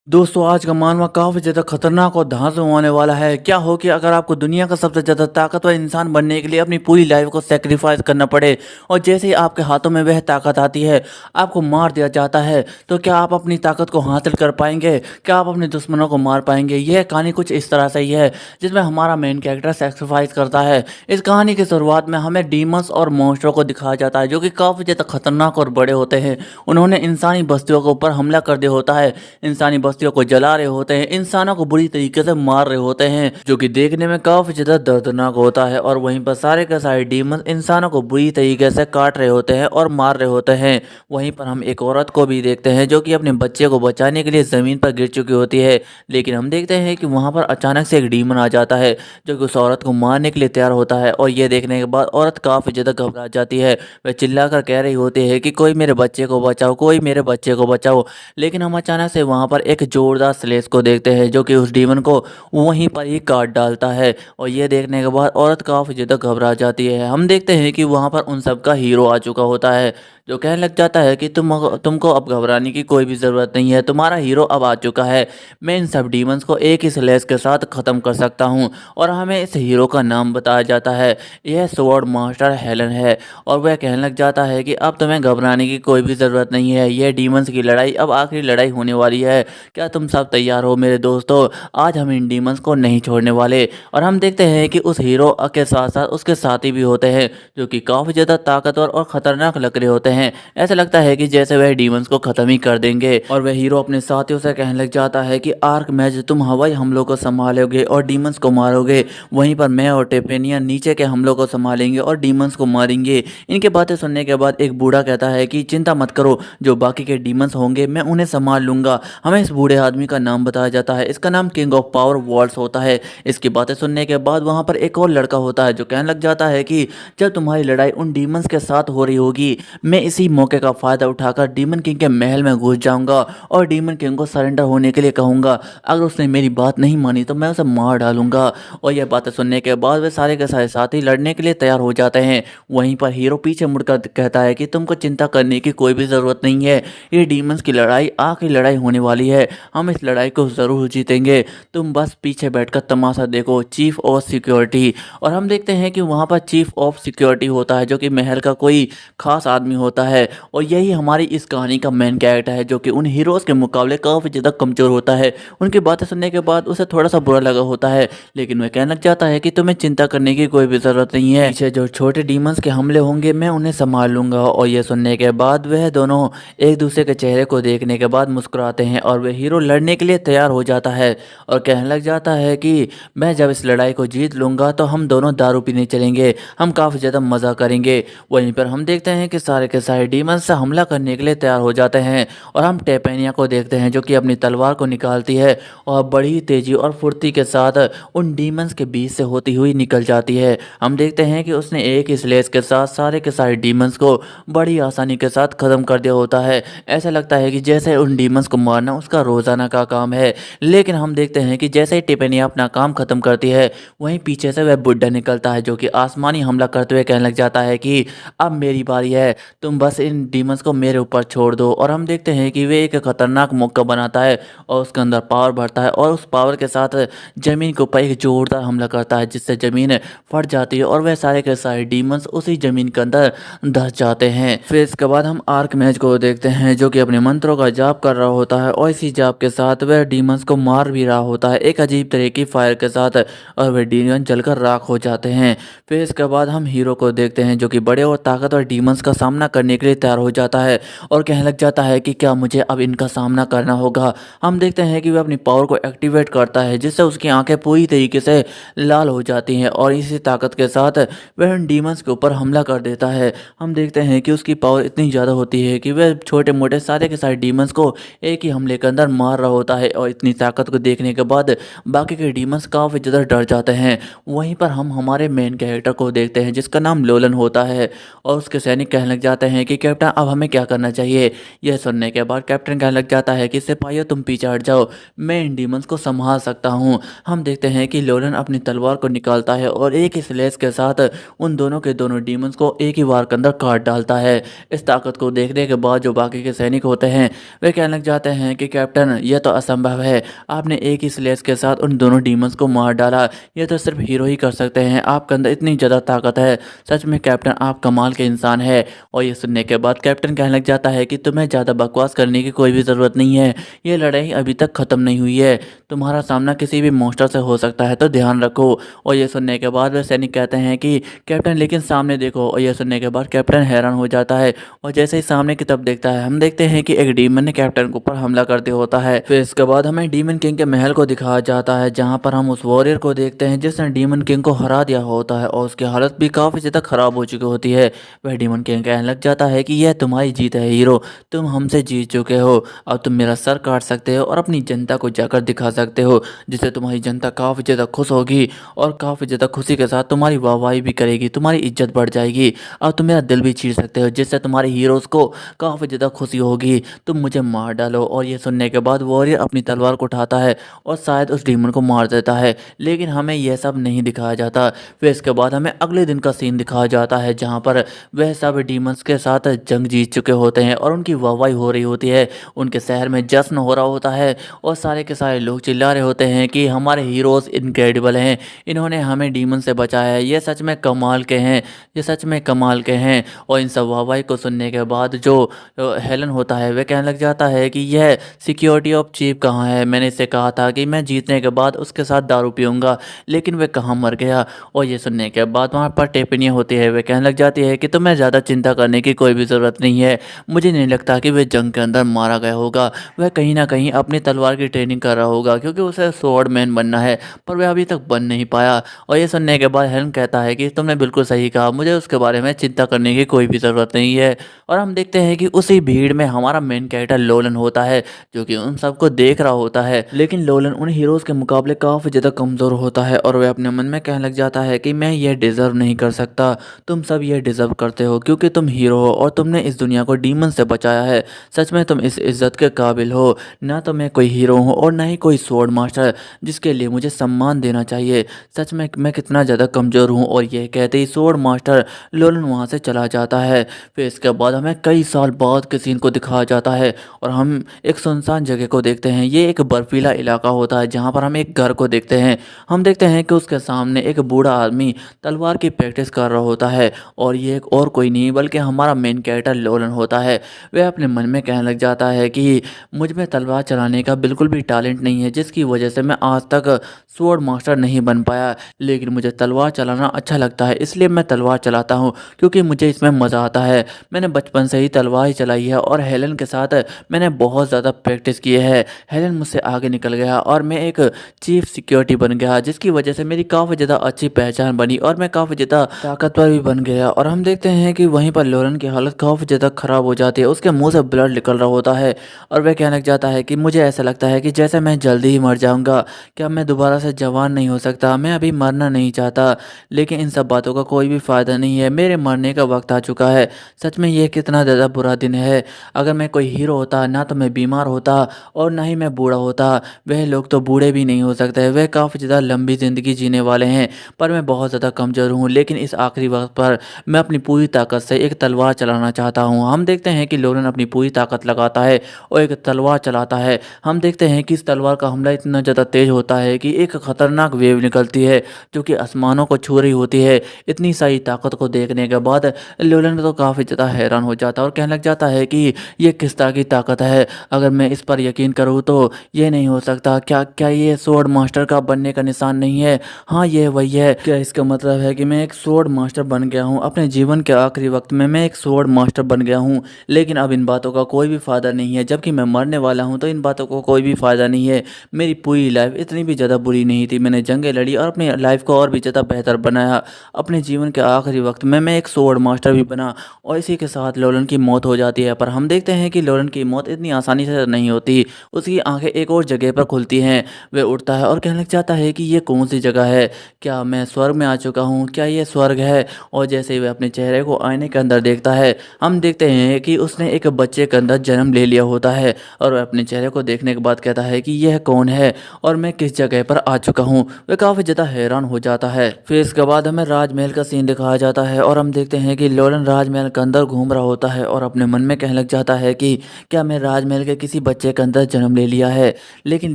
दोस्तों आज का मानवा काफ़ी ज़्यादा खतरनाक और धांसू होने वाला है। क्या हो कि अगर आपको दुनिया का सबसे ज़्यादा ताकतवर इंसान बनने के लिए अपनी पूरी लाइफ को सैक्रिफाइस करना पड़े और जैसे ही आपके हाथों में वह ताकत आती है, आपको मार दिया जाता है, तो क्या आप अपनी ताकत को हासिल कर पाएंगे? क्या आप अपने दुश्मनों को मार पाएंगे? यह कहानी कुछ इस तरह से ही है जिसमें हमारा मेन कैरेक्टर सैक्रिफाइस करता है। इस कहानी की शुरुआत में हमें डीमंस और मॉन्स्टरों को दिखाया जाता है जो कि काफ़ी ज़्यादा खतरनाक और बड़े होते हैं। उन्होंने इंसानी बस्तियों के ऊपर हमला कर दिया होता है, इंसानी बस्तियों को जला रहे होते हैं, इंसानों को बुरी तरीके से मार रहे होते हैं, जो कि देखने में काफी ज्यादा दर्दनाक होता है। और वहीं पर सारे के सारे डीमन इंसानों को बुरी तरीके से काट रहे होते हैं और मार रहे होते हैं। वहीं पर हम एक औरत को भी देखते हैं जो कि अपने बच्चे को बचाने के लिए जमीन पर गिर चुकी होती है, लेकिन हम देखते हैं कि वहां पर अचानक से एक डीमन आ जाता है जो कि उस औरत को मारने के लिए तैयार होता है। और ये देखने के बाद औरत काफी ज्यादा घबरा जाती है। वह चिल्लाकर कह रही होती है कि कोई मेरे बच्चे को बचाओ, कोई मेरे बच्चे को बचाओ। लेकिन हम अचानक से वहां पर एक जोरदार स्लेश को देखते हैं जो कि उस डीमन को वहीं पर ही काट डालता है। और ये देखने के बाद औरत काफी ज्यादा घबरा जाती है। हम देखते हैं कि वहां पर उन सबका हीरो आ चुका होता है जो कहने लग जाता है कि तुमको अब घबराने की कोई भी ज़रूरत नहीं है, तुम्हारा हीरो अब आ चुका है। मैं इन सब डीमंस को एक ही स्लेश के साथ ख़त्म कर सकता हूँ। और हमें इस हीरो का नाम बताया जाता है, यह स्वॉर्ड मास्टर हेलन है। और वह कहने लग जाता है कि अब तुम्हें घबराने की कोई भी ज़रूरत नहीं है, यह डीमंस की लड़ाई अब आखिरी लड़ाई होने वाली है। क्या तुम सब तैयार हो मेरे दोस्तों? आज हम इन डीमंस को नहीं छोड़ने वाले। और हम देखते हैं कि उस हीरो के साथ साथ उसके साथी भी होते हैं जो कि काफ़ी ज़्यादा ताकतवर और ख़तरनाक लग रहे होते हैं। ऐसा लगता है कि जैसे वह डीमंस को ख़त्म ही कर देंगे। और वह हीरो अपने साथियों से कहने लग जाता है कि आर्क मैच तुम हवाई हमलों को संभालोगे और डीमंस को मारोगे, वहीं पर मैं और टेपेनिया नीचे के हमलों को संभालेंगे और डीमंस को मारेंगे। इनके बातें सुनने के बाद एक बूढ़ा कहता है कि चिंता मत करो, जो बाकी के डीमंस होंगे मैं उन्हें संभाल लूंगा। हमें इस बूढ़े आदमी का नाम बताया जाता है, इसका नाम किंग ऑफ पावर वॉल्स होता है। इसकी बातें सुनने के बाद वहां पर एक और लड़का होता है जो कहने लग जाता है कि जब तुम्हारी लड़ाई उन डीमंस के साथ हो रही होगी, मैं इसी मौके का फायदा उठाकर डीमन किंग के महल में घुस जाऊंगा और डीमन किंग को सरेंडर होने के लिए कहूंगा। अगर उसने मेरी बात नहीं मानी तो मैं उसे मार डालूंगा। और यह बातें सुनने के बाद वे सारे के सारे साथी लड़ने के लिए तैयार हो जाते हैं। वहीं पर हीरो पीछे मुड़कर कहता है कि तुमको चिंता करने की कोई भी जरूरत नहीं है, ये डीमंस की लड़ाई आखिरी लड़ाई होने वाली है, हम इस लड़ाई को जरूर जीतेंगे, तुम बस पीछे बैठकर तमाशा देखो। Chief of security. और हम देखते हैं कि वहां पर चीफ ऑफ सिक्योरिटी होता है जो कि महल का कोई खास आदमी होता है। और यही हमारी इस कहानी का मेन कैरेक्टर है जो कि उन हीरोज़ के मुकाबले काफ़ी ज़्यादा कमज़ोर होता है। उनकी बातें सुनने के बाद उसे थोड़ा सा बुरा लगा होता है, लेकिन वह कहना चाहता है कि तुम्हें चिंता करने की कोई भी ज़रूरत नहीं है, पीछे जो छोटे डीमंस के हमले होंगे मैं उन्हें संभाल लूंगा। और यह सुनने के बाद वह दोनों एक दूसरे के चेहरे को देखने के बाद मुस्कुराते हैं और वह हीरो लड़ने के लिए तैयार हो जाता है और कहने लग जाता है कि मैं जब इस लड़ाई को जीत लूंगा तो हम दोनों दारू पीने चलेंगे, हम काफ़ी ज़्यादा मज़ा करेंगे। वहीं पर हम देखते हैं कि सारे के सारे डीमंस से हमला करने के लिए तैयार हो जाते हैं। और हम टेपेनिया को देखते हैं जो कि अपनी तलवार को निकालती है और बड़ी तेजी और फुर्ती के साथ उन डीमंस के बीच से होती हुई निकल जाती है। हम देखते हैं कि उसने एक ही स्लेश के साथ सारे के सारे डीमंस को बड़ी आसानी के साथ ख़त्म कर दिया होता है। ऐसा लगता है कि जैसे उन डीमंस को मारना उसका रोज़ाना का काम है। लेकिन हम देखते हैं कि जैसे ही टेपेनिया अपना काम ख़त्म करती है, वहीं पीछे से वह बुड्ढा निकलता है जो कि आसमानी हमला करते हुए कहने लग जाता है कि अब मेरी बारी है, तुम बस इन डीमंस को मेरे ऊपर छोड़ दो। और हम देखते हैं कि वे एक खतरनाक मौका बनाता है और उसके अंदर पावर भरता है और उस पावर के साथ जमीन के ऊपर एक जोरदार हमला करता है जिससे जमीन फट जाती है और वह सारे के सारे डीमंस उसी जमीन के अंदर धस जाते हैं। फिर इसके बाद हम आर्क मैच को देखते हैं जो कि अपने मंत्रों का जाप कर रहा होता है और इसी जाप के साथ वह डीमंस को मार भी रहा होता है एक अजीब तरह की फायर के साथ, और वह डीमन जलकर राख हो जाते हैं। फिर इसके बाद हम हीरो को देखते हैं जो कि बड़े और ताकतवर डीमंस का सामना करने के लिए तैयार हो जाता है और कहने लग जाता है कि क्या मुझे अब इनका सामना करना होगा। हम देखते हैं कि वह अपनी पावर को एक्टिवेट करता है जिससे उसकी आंखें पूरी तरीके से लाल हो जाती हैं और इसी ताकत के साथ वह उन डीमंस के ऊपर हमला कर देता है। हम देखते हैं कि उसकी पावर इतनी ज़्यादा होती है कि वह छोटे मोटे सारे के सारे डीमंस को एक ही हमले के अंदर मार रहा होता है। और इतनी ताकत को देखने के बाद बाकी के डीमंस काफ़ी ज़्यादा डर जाते हैं। वहीं पर हम हमारे मेन कैरेक्टर को देखते हैं जिसका नाम लोलन होता है और उसके सैनिक कहने लग जाते हैं कि कैप्टन अब हमें क्या करना चाहिए। यह सुनने के बाद कैप्टन कहने लग जाता है कि सिपाहियों तुम पीछे हट जाओ, मैं इन डीमंस को संभाल सकता हूँ। हम देखते हैं कि लोलन अपनी तलवार को निकालता है और एक ही स्लेश के साथ उन दोनों के दोनों डीमंस को एक ही वार के अंदर काट डालता है। इस ताकत को देखने के बाद जो बाकी के सैनिक होते हैं वे कहने लग जाते हैं कि कैप्टन कैप्टन यह तो असंभव है, आपने एक ही स्लेश के साथ उन दोनों डीमंस को मार डाला, यह तो सिर्फ हीरो ही कर सकते हैं, आपके अंदर इतनी ज़्यादा ताकत है, सच में कैप्टन आप कमाल के इंसान है। और ये सुनने के बाद कैप्टन कहने लग जाता है कि तुम्हें ज़्यादा बकवास करने की कोई भी ज़रूरत नहीं है, ये लड़ाई अभी तक ख़त्म नहीं हुई है, तुम्हारा सामना किसी भी मॉन्स्टर से हो सकता है, तो ध्यान रखो। और ये सुनने के बाद वे सैनिक कहते हैं कि कैप्टन लेकिन सामने देखो। और ये सुनने के बाद कैप्टन हैरान हो जाता है और जैसे ही सामने की तरफ देखता है, हम देखते हैं कि एक डीमन ने कैप्टन के ऊपर हमला कर दिया होता है। फिर इसके बाद हमें डीमन किंग के महल को दिखाया जाता है, जहाँ पर हम उस वॉरियर को देखते हैं जिसने डीमन किंग को हरा दिया होता है और उसकी हालत भी काफ़ी ज़्यादा खराब हो चुकी होती है। वह डीमन किंग कहने लग जाता है कि यह तुम्हारी जीत है हीरो, तुम हमसे जीत चुके हो, अब तुम मेरा सर काट सकते हो और अपनी जनता को जाकर दिखा सकते हो, जिससे तुम्हारी जनता काफ़ी ज़्यादा खुश होगी और काफ़ी ज़्यादा खुशी के साथ तुम्हारी वाहवाही भी करेगी, तुम्हारी इज्जत बढ़ जाएगी। अब तुम मेरा दिल भी चीर सकते हो, जिससे तुम्हारे हीरोज़ को काफ़ी ज़्यादा खुशी होगी, तुम मुझे मार डालो। और ये सुनने के बाद वॉरियर अपनी तलवार को उठाता है और शायद उस डीमन को मार देता है, लेकिन हमें यह सब नहीं दिखाया जाता। फिर इसके बाद हमें अगले दिन का सीन दिखाया जाता है, जहाँ पर वह सब डीमंस के साथ जंग जीत चुके होते हैं और उनकी वाहवाही हो रही होती है, उनके शहर में जश्न हो रहा होता है और सारे के सारे लोग चिल्ला रहे होते हैं कि हमारे हीरोज़ इनक्रेडिबल हैं, इन्होंने हमें डीमन से बचाया है, ये सच में कमाल के हैं, ये सच में कमाल के हैं। और इन सब वाहवाही को सुनने के बाद जो हेलन होता है वह कहने लग जाता है कि यह सिक्योरिटी ऑफ चीफ कहाँ है, मैंने इससे कहा था कि मैं जीतने के बाद उसके साथ दारू पीऊँगा, लेकिन वह कहाँ मर गया। और ये सुनने के बाद वहाँ पर टेपनिया होती है, वह कहने लग जाती है कि तुम्हें ज़्यादा चिंता करने की कोई भी ज़रूरत नहीं है, मुझे नहीं लगता कि वह जंग के अंदर मारा गया होगा, वह कहीं ना कहीं अपनी तलवार की ट्रेनिंग कर रहा होगा, क्योंकि उसे स्वॉर्ड मैन बनना है, पर वह अभी तक बन नहीं पाया। और ये सुनने के बाद हेलन कहता है कि तुमने बिल्कुल सही कहा, मुझे उसके बारे में चिंता करने की कोई भी ज़रूरत नहीं है। और हम देखते हैं कि उसी भीड़ में हमारा मेन कैरेक्टर लोलन होता है, जो कि उन सबको देख रहा होता है, लेकिन लोलन उन हीरोज़ के मुकाबले काफ़ी ज़्यादा कमज़ोर होता है और वह अपने मन में कहने लग जाता है कि मैं ये डिज़र्व नहीं कर सकता, तुम सब ये डिज़र्व करते हो, क्योंकि तुम हीरो हो और तुमने इस दुनिया को डीमन से बचाया है, सच में तुम इस इज़्ज़त के काबिल हो। ना तो मैं कोई हीरो हूँ और ना ही कोई स्वॉर्ड मास्टर जिसके लिए मुझे सम्मान देना चाहिए, सच में मैं कितना ज़्यादा कमज़ोर हूँ। और यह कहते ही स्वॉर्ड मास्टर लोलन वहाँ से चला जाता है। फिर इसके बाद हमें कई साल बाद के सीन को दिखाया जाता है और हम एक सुनसान जगह को देखते हैं, ये एक बर्फीला इलाका होता है, जहाँ पर हम एक घर को देखते हैं। हम देखते हैं कि उसके सामने एक बूढ़ा आदमी तलवार की प्रैक्टिस कर रहा होता है और ये एक और कोई नहीं बल्कि हमारा मेन कैरेक्टर लोलन होता है। वह अपने मन में कहने लग जाता है कि मुझ में तलवार चलाने का बिल्कुल भी टैलेंट नहीं है, जिसकी वजह से मैं आज तक स्वॉर्ड मास्टर नहीं बन पाया, लेकिन मुझे तलवार चलाना अच्छा लगता है, इसलिए मैं तलवार चलाता हूँ, क्योंकि मुझे इसमें मज़ा आता है। मैंने बचपन से ही तलवार ही चलाई है और हेलन के साथ मैंने बहुत ज़्यादा प्रैक्टिस की है। हेलन मुझसे आगे निकल गया और मैं एक चीफ सिक्योरिटी बन गया, जिसकी वजह से मेरी काफ़ी ज़्यादा अच्छी पहचान बनी और मैं काफ़ी ज़्यादा ताकतवर भी बन गया। और हम देखते हैं कि वहीं पर लोलन की हालत काफ़ी ज़्यादा ख़राब हो जाती है, उसके मुंह से ब्लड निकल रहा होता है और वह कहने लग जाता है कि मुझे ऐसा लगता है कि जैसे मैं जल्दी ही मर जाऊंगा, क्या मैं दोबारा से जवान नहीं हो सकता, मैं अभी मरना नहीं चाहता, लेकिन इन सब बातों का कोई भी फ़ायदा नहीं है, मेरे मरने का वक्त आ चुका है। सच में ये कितना ज़्यादा बुरा दिन है, अगर मैं कोई हीरो होता ना तो मैं बीमार होता और ना ही मैं बूढ़ा होता, वह लोग तो बूढ़े भी नहीं हो सकते, वह काफ़ी ज़्यादा लंबी ज़िंदगी जीने वाले हैं, पर मैं बहुत ज़्यादा कमज़ोर हूँ, लेकिन इस आखिरी वक्त पर मैं अपनी पूरी ताकत से एक तलवार चलाना चाहता हूँ। हम देखते हैं कि लोलन अपनी पूरी ताकत लगाता है और एक तलवार चलाता है। हम देखते हैं कि इस तलवार का हमला इतना ज़्यादा तेज होता है कि एक खतरनाक वेव निकलती है जो कि आसमानों को छू रही होती है। इतनी सारी ताकत को देखने के बाद लोलन तो काफ़ी ज़्यादा हैरान हो जाता है और कहने लग जाता है कि ये किस तरह की ताकत है, अगर मैं इस पर यकीन करूँ तो ये नहीं हो सकता, क्या क्या ये स्वॉर्ड मास्टर का बनने का निशान नहीं है? हाँ ये वही है, क्या इसका मतलब है कि मैं एक स्वॉर्ड मास्टर बन गया हूँ, अपने जीवन के आखिरी वक्त में मैं एक स्वॉर्ड मास्टर बन गया हूँ, लेकिन अब इन बातों का कोई भी फ़ायदा नहीं है, जबकि मैं मरने वाला हूँ तो इन बातों को कोई भी फ़ायदा नहीं है। मेरी पूरी लाइफ इतनी भी ज़्यादा बुरी नहीं थी, मैंने जंगें लड़ी और अपनी लाइफ को और भी ज़्यादा बेहतर बनाया, अपने जीवन के आखिरी वक्त में मैं एक स्वॉर्ड मास्टर भी बना और इसी के साथ लोलन की मौत हो जाती है। पर हम देखते हैं कि लोलन की मौत इतनी आसानी से नहीं होती, उसकी आंखें एक और जगह पर खुलती हैं, वह उठता है और कहने लग जाता है कि ये कौन सी जगह है, क्या मैं स्वर्ग में आ चुका हूँ, क्या ये स्वर्ग है? और जैसे ही वह अपने चेहरे को आईने के अंदर देखता है, हम देखते हैं कि उसने एक बच्चे के अंदर जन्म ले लिया होता है और वह अपने चेहरे को देखने के बाद कहता है कि यह कौन है और मैं किस जगह पर आ चुका हूँ। वह काफ़ी ज़्यादा हैरान हो जाता है। फिर इसके बाद हमें राजमहल का सीन दिखाया जाता है और हम देखते हैं कि लोलन राजमहल के अंदर घूम रहा होता है और अपने मन में कहने लग जाता है कि क्या मैं राजमहल के किसी बच्चे बच्चे के अंदर जन्म ले लिया है। लेकिन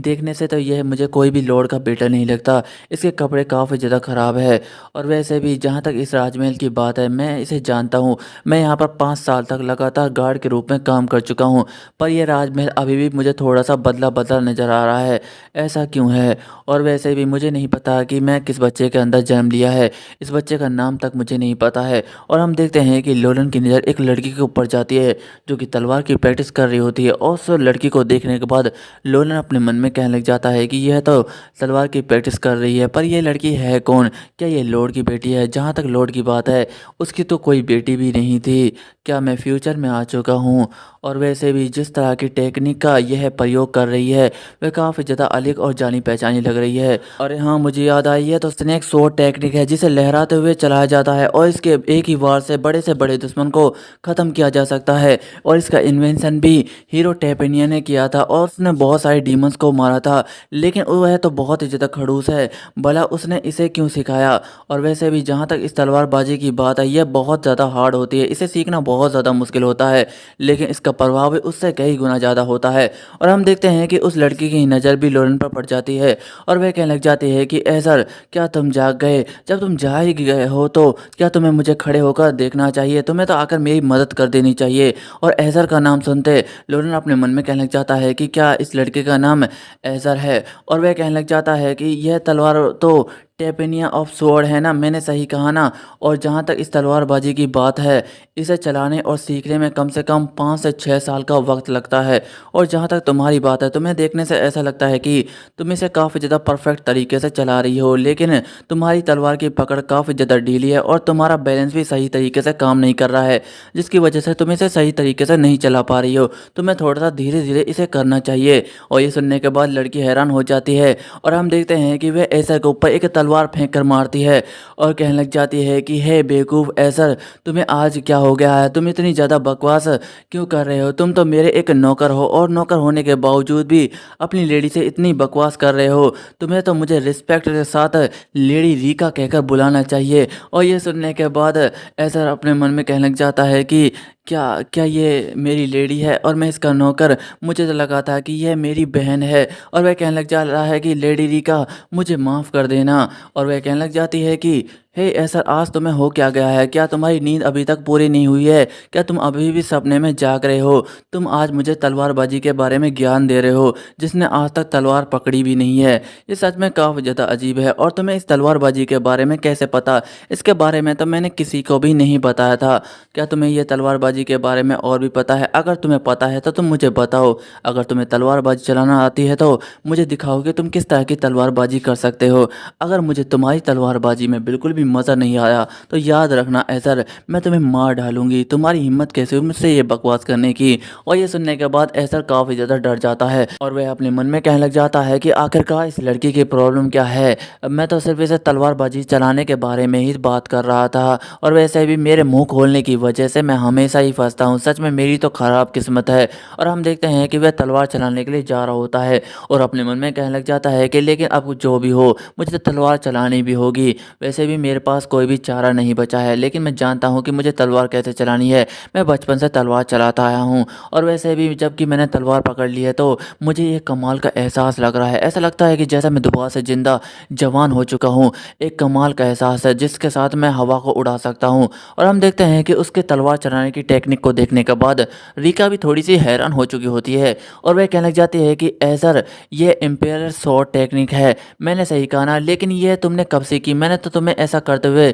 देखने से तो यह मुझे कोई भी लॉर्ड का बेटा नहीं लगता। इसके कपड़े काफ़ी ज़्यादा ख़राब है और वैसे भी जहाँ तक इस राजमहल की बात है, मैं इसे जानता हूँ। मैं यहाँ पर 5 साल तक लगातार गार्ड के रूप में काम कर चुका हूँ, पर यह राजमहल अभी भी मुझे थोड़ा-सा बदला-बदला नज़र आ रहा है। ऐसा क्यों है? और वैसे भी मुझे नहीं पता कि मैं किस बच्चे के अंदर जन्म लिया है। इस बच्चे का नाम तक मुझे नहीं पता है। और हम देखते हैं कि लोलन की नज़र एक लड़की के ऊपर जाती है, जो कि तलवार की प्रैक्टिस कर रही होती है। और उस लड़की को देखने के बाद लोलन अपने मन में कहने लग जाता है कि यह तो तलवार की प्रैक्टिस कर रही है, पर यह लड़की है कौन? क्या ये लॉर्ड की बेटी है? जहाँ तक लॉर्ड की बात है, उसकी तो कोई बेटी भी नहीं थी। क्या मैं फ्यूचर में आ चुका हूँ? और वैसे भी जिस तरह की टेक्निक का यह प्रयोग कर रही है, वह काफ़ी ज़्यादा अलग और जानी पहचानी लग रही है। अरे हाँ, मुझे याद आई है, तो स्नेक शॉट टेक्निक है, जिसे लहराते हुए चलाया जाता है और इसके एक ही वार से बड़े दुश्मन को ख़त्म किया जा सकता है। और इसका इन्वेंशन भी हीरो टैपेनिया ने किया था और उसने बहुत सारे डीमंस को मारा था। लेकिन वह तो बहुत ही ज़्यादा खड़ूस है, भला उसने इसे क्यों सिखाया? और वैसे भी जहाँ तक इस तलवारबाजी की बात है, यह बहुत ज़्यादा हार्ड होती है, इसे सीखना बहुत ज़्यादा मुश्किल होता है, लेकिन इसका प्रभाव भी उससे कई गुना ज़्यादा होता है। और हम देखते हैं कि उस लड़की की नज़र भी लोरेन पर पड़ जाती है और वह कहने लग जाती है कि एजर, क्या तुम जाग गए? जब तुम जाग ही गए हो तो क्या तुम्हें मुझे खड़े होकर देखना चाहिए? तुम्हें तो आकर मेरी मदद कर देनी चाहिए। और एजर का नाम सुनते लोरेन अपने मन में कहने लग जाता है कि क्या इस लड़के का नाम एजर है? और वह कहने लग जाता है कि यह तलवार तो टेपेनिया ऑफ स्वॉर्ड है ना, मैंने सही कहा ना? और जहाँ तक इस तलवारबाजी की बात है, इसे चलाने और सीखने में कम से कम 5 से 6 साल का वक्त लगता है। और जहाँ तक तुम्हारी बात है, तुम्हें देखने से ऐसा लगता है कि तुम इसे काफ़ी ज़्यादा परफेक्ट तरीके से चला रही हो, लेकिन तुम्हारी तलवार की पकड़ काफ़ी ज़्यादा ढीली है और तुम्हारा बैलेंस भी सही तरीके से काम नहीं कर रहा है, जिसकी वजह से तुम इसे सही तरीके से नहीं चला पा रही हो। तुम्हें थोड़ा सा धीरे धीरे इसे करना चाहिए। और ये सुनने के बाद लड़की हैरान हो जाती है और हम देखते हैं कि वह एसर के ऊपर एक तलवार फेंक कर मारती है और कहने लग जाती है कि हे बेवकूफ़ एसर, तुम्हें आज क्या हो गया है? तुम इतनी ज़्यादा बकवास क्यों कर रहे हो? तुम तो मेरे एक नौकर हो और नौकर होने के बावजूद भी अपनी लेडी से इतनी बकवास कर रहे हो। तुम्हें तो मुझे रिस्पेक्ट के साथ लेडी रीका कहकर बुलाना चाहिए। और ये सुनने के बाद एसर अपने मन में कहने लग जाता है कि क्या क्या ये मेरी लेडी है और मैं इसका नौकर? मुझे तो लगा था कि यह मेरी बहन है। और वह कहने लग जा रहा है कि लेडी रीका, मुझे माफ़ कर देना। और वह कहने लग जाती है कि हे ऐसा आज तुम्हें हो क्या गया है? क्या तुम्हारी नींद अभी तक पूरी नहीं हुई है? क्या तुम अभी भी सपने में जाग रहे हो? तुम आज मुझे तलवारबाजी के बारे में ज्ञान दे रहे हो, जिसने आज तक तलवार पकड़ी भी नहीं है। ये सच में काफ़ी ज़्यादा अजीब है। और तुम्हें इस तलवारबाजी के बारे में कैसे पता? इसके बारे में तो मैंने किसी को भी नहीं बताया था। क्या तुम्हें ये तलवारबाजी के बारे में और भी पता है? अगर तुम्हें पता है तो तुम मुझे बताओ। अगर तुम्हें तलवारबाजी चलाना आती है तो मुझे दिखाओ कि तुम किस तरह की तलवारबाजी कर सकते हो। अगर मुझे तुम्हारी तलवारबाजी में बिल्कुल भी मज़ा नहीं आया तो याद रखना एसर, मैं तुम्हें मार डालूंगी। तुम्हारी हिम्मत कैसे हुई मुझसे ये बकवास करने की? और ये सुनने के बाद एसर काफ़ी ज़्यादा डर जाता है और वह अपने मन में कहने लग जाता है कि आखिरकार इस लड़की की प्रॉब्लम क्या है? मैं तो सिर्फ इसे तलवारबाजी चलाने के बारे में ही बात कर रहा था और वैसे भी मेरे मुंह खोलने की वजह से मैं हमेशा ही फंसता हूँ। सच में मेरी तो ख़राब किस्मत है। और हम देखते हैं कि वह तलवार चलाने के लिए जा रहा होता है और अपने मन में कहने लग जाता है कि लेकिन अब जो भी हो, मुझे तो तलवार चलानी भी होगी। वैसे भी मेरे पास कोई भी चारा नहीं बचा है, लेकिन मैं जानता हूँ कि मुझे तलवार कैसे चलानी है। मैं बचपन से तलवार चलाता आया हूँ और वैसे भी जबकि मैंने तलवार पकड़ ली है तो मुझे ये कमाल का एहसास लग रहा है। ऐसा लगता है कि जैसा मैं दोबारा से ज़िंदा जवान हो चुका हूँ। एक कमाल का एहसास है जिसके साथ मैं हवा को उड़ा सकता हूँ। और हम देखते हैं कि उसके तलवार चलाने की टेक्निक को देखने के बाद रीका भी थोड़ी सी हैरान हो चुकी होती है और वह कहने लग जाती है कि एसर, ये इम्पेरियल शॉट टेक्निक है। मैंने सही कहा ना? लेकिन यह तुमने कब सीखी? मैंने तो तुम्हें ऐसा करते हुए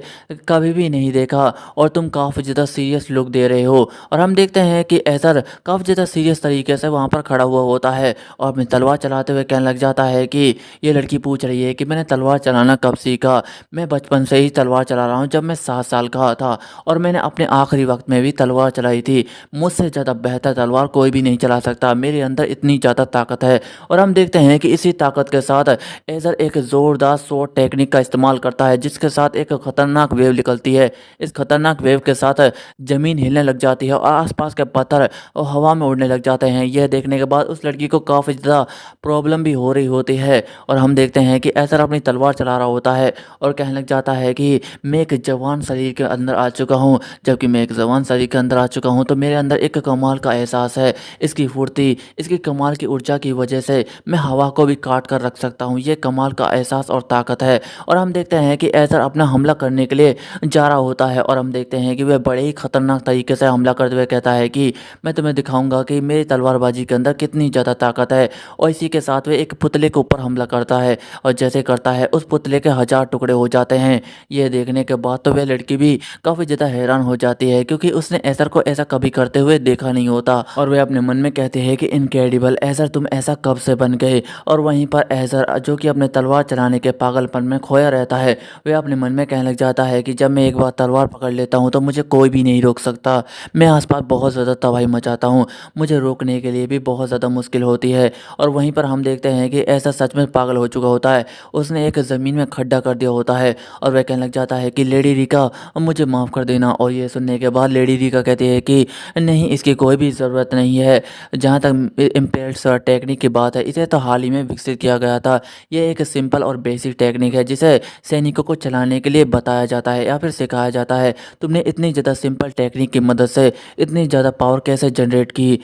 कभी भी नहीं देखा और तुम काफ़ी ज़्यादा सीरियस लुक दे रहे हो। और हम देखते हैं कि एसर काफ़ी ज़्यादा सीरियस तरीके से वहाँ पर खड़ा हुआ होता है और अपनी तलवार चलाते हुए कहने लग जाता है कि ये लड़की पूछ रही है कि मैंने तलवार चलाना कब सीखा? मैं बचपन से ही तलवार चला रहा हूँ, जब मैं 7 साल का था और मैंने अपने आखिरी वक्त में भी तलवार चलाई थी। मुझसे ज़्यादा बेहतर तलवार कोई भी नहीं चला सकता। मेरे अंदर इतनी ज़्यादा ताकत है। और हम देखते हैं कि इसी ताकत के साथ एजर एक ज़ोरदार शॉट टेक्निक का इस्तेमाल करता है, जिसके साथ साथ एक खतरनाक वेव निकलती है। इस खतरनाक वेव के साथ ज़मीन हिलने लग जाती है और आस-पास के पत्थर हवा में उड़ने लग जाते हैं। यह देखने के बाद उस लड़की को काफ़ी ज़्यादा प्रॉब्लम भी हो रही होती है और हम देखते हैं कि ऐसर अपनी तलवार चला रहा होता है और कहने लग जाता है कि मैं एक जवान शरीर के अंदर आ चुका हूँ। जबकि मैं एक जवान शरीर के अंदर आ चुका हूँ तो मेरे अंदर एक कमाल का एहसास है। इसकी फुर्ती, इसकी कमाल की ऊर्जा की वजह से मैं हवा को भी काट कर रख सकता हूँ। ये कमाल का एहसास और ताकत है। और हम देखते हैं कि ऐसर अपना हमला करने के लिए जा रहा होता है और हम देखते हैं कि वह बड़े ही खतरनाक तरीके से हमला करते हुए कहता है कि मैं तुम्हें दिखाऊंगा कि मेरी तलवारबाजी के अंदर कितनी ज़्यादा ताकत है। और इसी के साथ वह एक पुतले के ऊपर हमला करता है और जैसे करता है उस पुतले के 1000 टुकड़े हो जाते हैं। ये देखने के बाद तो वह लड़की भी काफ़ी ज़्यादा हैरान हो जाती है क्योंकि उसने ऐसर को ऐसा कभी करते हुए देखा नहीं होता और वह अपने मन में कहती है कि इनक्रेडिबल ऐसर, तुम ऐसा कब से बन गए। और वहीं पर ऐसर जो कि अपने तलवार चलाने के पागलपन में खोया रहता है, वह अपने मन में कहने लग जाता है कि जब मैं एक बार तलवार पकड़ लेता हूँ तो मुझे कोई भी नहीं रोक सकता। मैं आसपास बहुत ज़्यादा तबाही मचाता हूँ, मुझे रोकने के लिए भी बहुत ज़्यादा मुश्किल होती है। और वहीं पर हम देखते हैं कि ऐसा सच में पागल हो चुका होता है। उसने एक ज़मीन में खड्डा कर दिया होता है और वह कहने लग जाता है कि लेडी रिका मुझे माफ़ कर देना। और ये सुनने के बाद लेडी रिका कहती है कि नहीं, इसकी कोई भी ज़रूरत नहीं है। जहाँ तक इम्पेल्स टेक्निक की बात है, इसे तो हाल ही में विकसित किया गया था। ये एक सिंपल और बेसिक टेक्निक है जिसे सैनिकों को चलाने के लिए बताया जाता है या फिर सिखाया जाता है। तुमने इतनी ज़्यादा सिंपल टेक्निक की मदद से इतनी ज़्यादा पावर कैसे जनरेट की।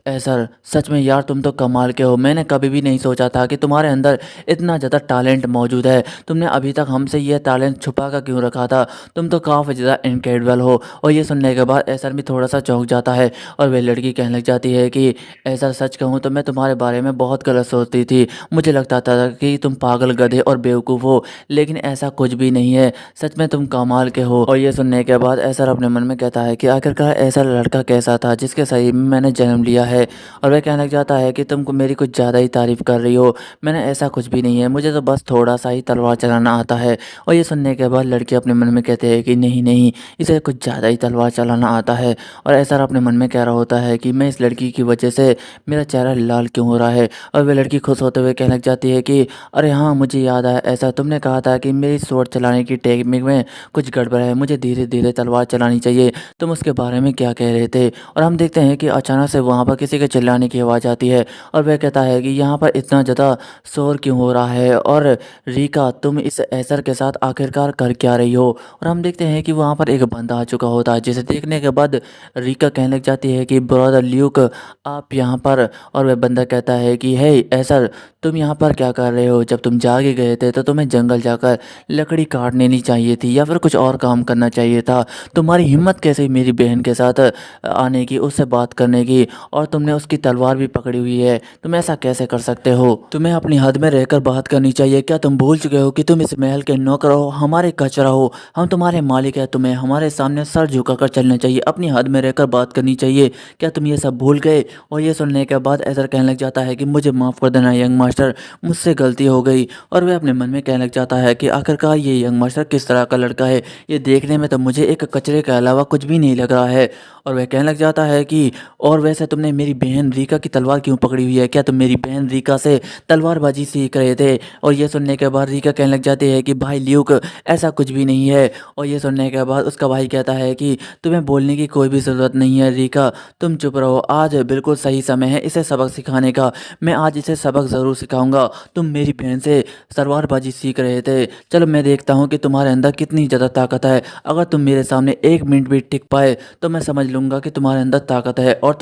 सर सच में यार, तुम तो कमाल के हो। मैंने कभी भी नहीं सोचा था कि तुम्हारे अंदर इतना ज़्यादा टैलेंट मौजूद है। तुमने अभी तक हमसे यह टैलेंट छुपा कर क्यों रखा था। तुम तो काफ़ी ज़्यादा इनक्रेडिबल हो। और ये सुनने के बाद ऐसर भी थोड़ा सा चौंक जाता है और वह लड़की कहने लग जाती है कि ऐसा सच कहूँ तो मैं तुम्हारे बारे में बहुत गलत सोचती थी। मुझे लगता था कि तुम पागल, गधे और बेवकूफ़ हो, लेकिन ऐसा कुछ भी नहीं है। सच में तुम कमाल के हो। और ये सुनने के बाद ऐसर अपने मन में कहता है कि आखिरकार ऐसा लड़का कैसा था जिसके शरीर में मैंने जन्म लिया है। और वह कहने लग जाता है कि तुमको मेरी कुछ ज़्यादा ही तारीफ़ कर रही हो। मैंने ऐसा कुछ भी नहीं है, मुझे तो बस थोड़ा सा ही तलवार चलाना आता है। और ये सुनने के बाद लड़की अपने मन में कहते हैं कि नहीं नहीं, इसे कुछ ज़्यादा ही तलवार चलाना आता है। और ऐसा अपने मन में कह रहा होता है कि मैं इस लड़की की वजह से मेरा चेहरा लाल क्यों हो रहा है। और वह लड़की खुश होते हुए कहने लग जाती है कि अरे हाँ, मुझे याद आया, ऐसा तुमने कहा था कि मेरी स्वॉर्ड चलाने की टेक्निक में कुछ गड़बड़ है, मुझे धीरे धीरे तलवार चलानी चाहिए। तुम उसके बारे में क्या कह रहे थे। और हम देखते हैं कि अचानक से वहाँ पर किसी के चिल्लाने की आवाज़ आती है और वह कहता है कि यहाँ पर इतना ज़्यादा शोर क्यों हो रहा है और रीका, तुम इस ऐसर के साथ आखिरकार कर क्या रही हो। और हम देखते हैं कि वहाँ पर एक बंदा आ चुका होता है जिसे देखने के बाद रीका कहने लग जाती है कि ब्रदर ल्यूक, आप यहाँ पर। और वह बंदा कहता है कि हे ऐसर, तुम यहाँ पर क्या कर रहे हो। जब तुम जागे गए थे तो तुम्हें जंगल जाकर लकड़ी काट लेनी चाहिए थी या फिर कुछ और काम करना चाहिए था। तुम्हारी हिम्मत कैसे हुई मेरी बहन के साथ आने की, उससे बात करने की, और तुमने उसकी तलवार भी पकड़ी हुई है। तुम ऐसा कैसे कर सकते हो। तुम्हें अपनी हद में रहकर बात करनी चाहिए। क्या तुम भूल चुके हो कि तुम इस महल के नौकर हो, हमारे कचरा हो, हम तुम्हारे मालिक हैं। तुम्हें हमारे सामने सर झुकाकर चलना चाहिए, अपनी हद में रहकर बात करनी चाहिए। क्या तुम ये सब भूल गए। और ये सुनने के बाद ऐसर कहने लग जाता है कि मुझे माफ़ कर देना यंग मास्टर, मुझसे गलती हो गई। और वह अपने मन में कहने लग जाता है कि आखिरकार ये यंग मास्टर किस तरह का लड़का है। ये देखने में तो मुझे एक कचरे के अलावा कुछ भी नहीं लग रहा है। और वह कहने लग जाता है कि और वैसे तुमने मेरी बहन रीका की तलवार क्यों पकड़ी हुई है। क्या तुम मेरी बहन रीका से तलवारबाजी सीख रहे थे। और ये सुनने के बाद रीका कहने लग जाती है कि भाई ल्यूक, ऐसा कुछ भी नहीं है। और ये सुनने के बाद उसका भाई कहता है कि तुम्हें बोलने की कोई भी ज़रूरत नहीं है रीका, तुम चुप रहो। आज बिल्कुल सही समय है इसे सबक सिखाने का। मैं आज इसे सबक ज़रूर सिखाऊंगा। तुम मेरी बहन से तलवारबाजी सीख रहे थे, चलो मैं देखता हूँ कि तुम्हारे अंदर कितनी ज़्यादा ताकत है। अगर तुम मेरे सामने 1 मिनट भी टिक पाए तो मैं समझ लूँगा कि तुम्हारे अंदर ताकत है और